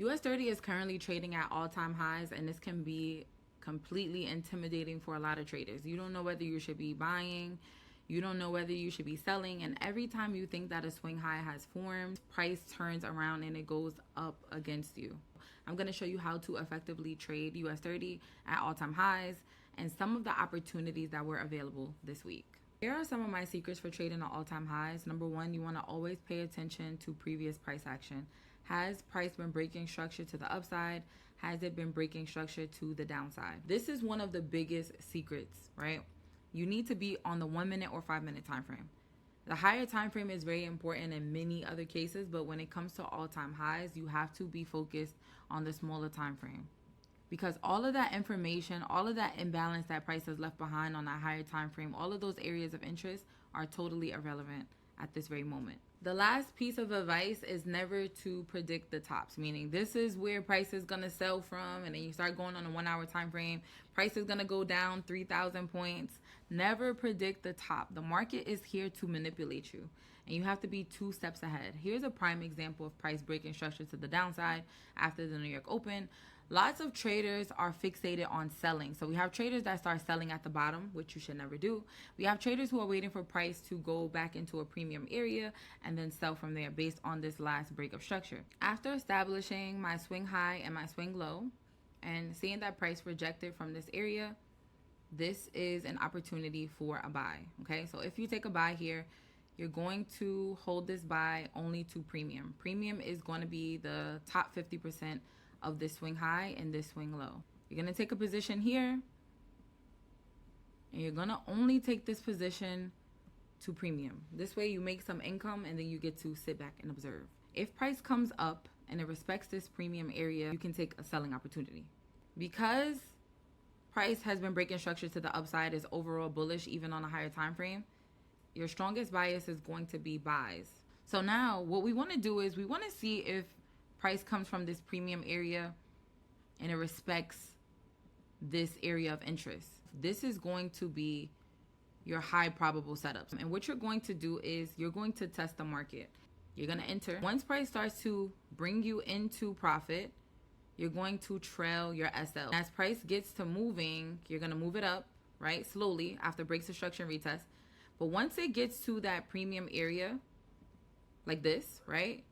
US30 is currently trading at all-time highs, and this can be completely intimidating for a lot of traders. You don't know whether you should be buying, you don't know whether you should be selling, and every time you think that a swing high has formed, price turns around and it goes up against you. I'm going to show you how to effectively trade US30 at all-time highs and some of the opportunities that were available this week. Here are some of my secrets for trading at all-time highs. Number one, you want to always pay attention to previous price action. Has price been breaking structure to the upside? Has it been breaking structure to the downside? This is one of the biggest secrets, right? You need to be on the 1 minute or 5 minute time frame. The higher time frame is very important in many other cases, but when it comes to all-time highs, you have to be focused on the smaller time frame. Because all of that information, all of that imbalance that price has left behind on that higher time frame, all of those areas of interest are totally irrelevant at this very moment. The last piece of advice is never to predict the tops, meaning this is where price is going to sell from, and then you start going on a 1 hour time frame, price is going to go down 3,000 points. Never predict the top. The market is here to manipulate you, and you have to be 2 steps ahead. Here's a prime example of price breaking structure to the downside after the New York Open. Lots of traders are fixated on selling. So we have traders that start selling at the bottom, which you should never do. We have traders who are waiting for price to go back into a premium area and then sell from there based on this last break of structure. After establishing my swing high and my swing low and seeing that price rejected from this area, this is an opportunity for a buy. Okay, so if you take a buy here, you're going to hold this buy only to premium. Premium is going to be the top 50% of this swing high and this swing low. You're going to take a position here, and you're going to only take this position to premium. This way you make some income, and then you get to sit back and observe. If price comes up and it respects this premium area, you can take a selling opportunity. Because price has been breaking structure to the upside, is overall bullish even on a higher time frame, your strongest bias is going to be buys. So now what we want to do is we want to see if price comes from this premium area and it respects this area of interest. This is going to be your high probable setups. And what you're going to do is you're going to test the market. You're going to enter. Once price starts to bring you into profit, you're going to trail your SL. As price gets to moving, you're going to move it up, right? Slowly after breaks of structure and retest. But once it gets to that premium area, like this, right?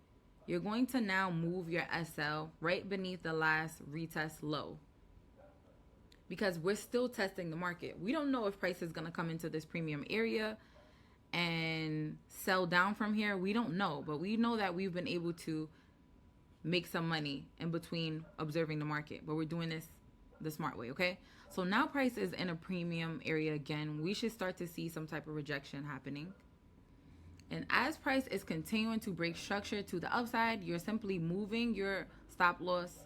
You're going to now move your SL right beneath the last retest low. Because we're still testing the market. We don't know if price is going to come into this premium area and sell down from here. We don't know. But we know that we've been able to make some money in between observing the market. But we're doing this the smart way, okay? So now price is in a premium area again. We should start to see some type of rejection happening. And as price is continuing to break structure to the upside, you're simply moving your stop loss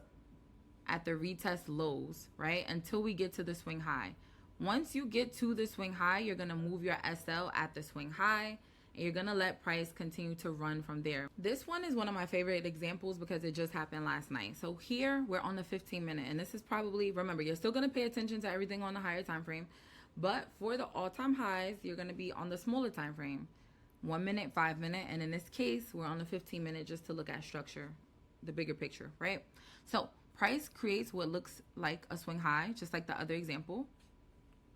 at the retest lows, right? Until we get to the swing high. Once you get to the swing high, you're going to move your SL at the swing high. And you're going to let price continue to run from there. This one is one of my favorite examples because it just happened last night. So here we're on the 15 minute. And this is probably, remember, you're still going to pay attention to everything on the higher time frame. But for the all-time highs, you're going to be on the smaller time frame. 1 minute, 5 minute, and in this case, we're on the 15 minute just to look at structure, the bigger picture, right? So price creates what looks like a swing high, just like the other example.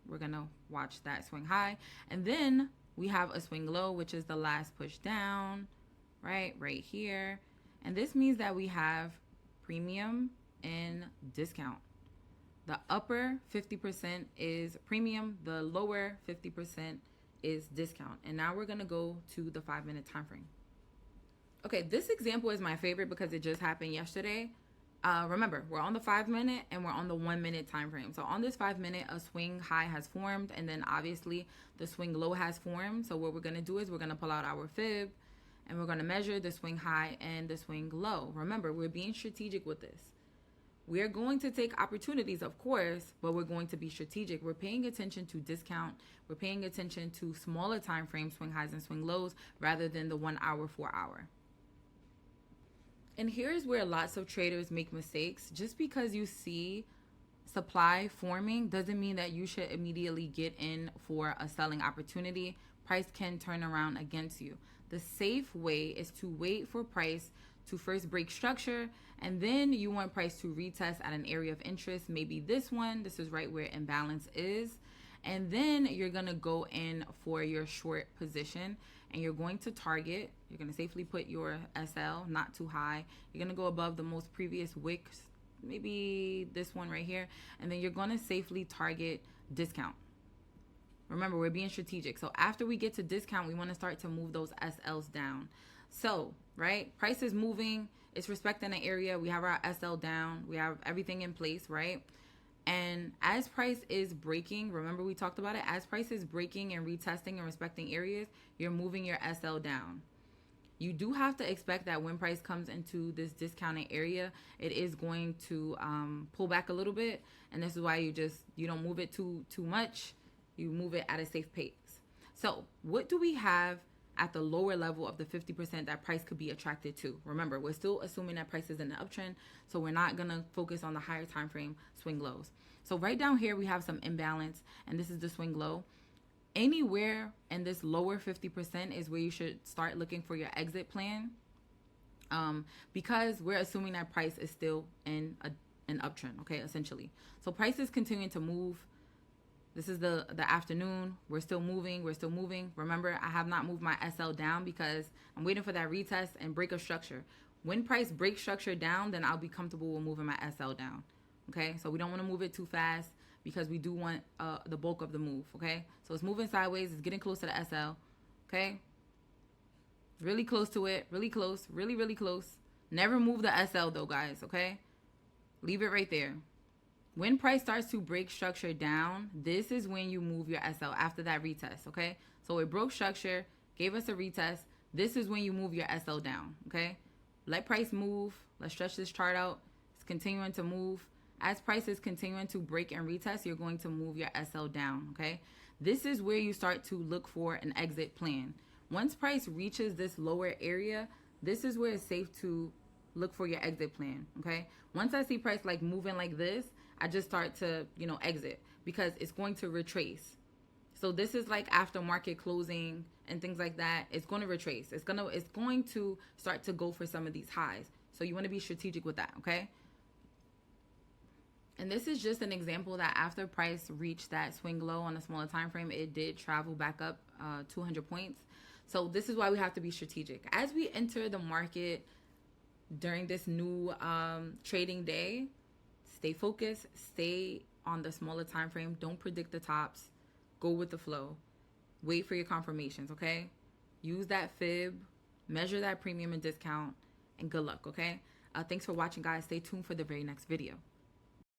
We're gonna watch that swing high, and then we have a swing low, which is the last push down, right here. And this means that we have premium and discount. The upper 50% is premium, the lower 50% is discount. And now we're going to go to the 5 minute time frame. Okay, this example is my favorite because it just happened yesterday. Remember, we're on the 5 minute and we're on the 1 minute time frame. So on this 5 minute, a swing high has formed, and then obviously the swing low has formed. So what we're going to do is we're going to pull out our fib and we're going to measure the swing high and the swing low. Remember, we're being strategic with this. We're going to take opportunities, of course, but we're going to be strategic. We're paying attention to discount. We're paying attention to smaller time frame swing highs and swing lows rather than the 1 hour, 4 hour. And here's where lots of traders make mistakes. Just because you see supply forming doesn't mean that you should immediately get in for a selling opportunity. Price can turn around against you. The safe way is to wait for price to first break structure, and then you want price to retest at an area of interest, maybe this one. This is right where imbalance is. And then you're going to go in for your short position, and you're going to target, you're going to safely put your SL not too high. You're going to go above the most previous wicks, maybe this one right here, and then you're going to safely target discount. Remember, we're being strategic. So after we get to discount, we want to start to move those SLs down. So, right, price is moving, it's respecting the area, we have our SL down, we have everything in place, right? And as price is breaking, remember we talked about it, as price is breaking and retesting and respecting areas, you're moving your SL down. You do have to expect that when price comes into this discounted area, it is going to pull back a little bit. And this is why you don't move it too much. You move it at a safe pace. So what do we have at the lower level of the 50% that price could be attracted to? Remember, we're still assuming that price is in the uptrend, so we're not going to focus on the higher time frame swing lows. So right down here, we have some imbalance, and this is the swing low. Anywhere in this lower 50% is where you should start looking for your exit plan, because we're assuming that price is still in an uptrend, okay, essentially. So price is continuing to move. This is the afternoon. We're still moving. Remember, I have not moved my SL down because I'm waiting for that retest and break of structure. When price breaks structure down, then I'll be comfortable with moving my SL down. Okay, so we don't want to move it too fast because we do want the bulk of the move. Okay, so it's moving sideways. It's getting close to the SL. Okay, really close to it. Really close. Really close. Never move the SL though, guys. Okay, leave it right there. When price starts to break structure down, this is when you move your SL after that retest, okay? So it broke structure, gave us a retest. This is when you move your SL down, okay? Let price move. Let's stretch this chart out. It's continuing to move. As price is continuing to break and retest, you're going to move your SL down, okay? This is where you start to look for an exit plan. Once price reaches this lower area, this is where it's safe to look for your exit plan, okay? Once I see price like moving like this, I just start to, exit because it's going to retrace. So this is like after market closing and things like that. It's going to retrace. It's going to start to go for some of these highs. So you want to be strategic with that, okay? And this is just an example that after price reached that swing low on a smaller time frame, it did travel back up 200 points. So this is why we have to be strategic. As we enter the market during this new trading day, stay focused, stay on the smaller time frame. Don't predict the tops. Go with the flow. Wait for your confirmations, okay? Use that fib, measure that premium and discount, and good luck, okay? Thanks for watching, guys. Stay tuned for the very next video.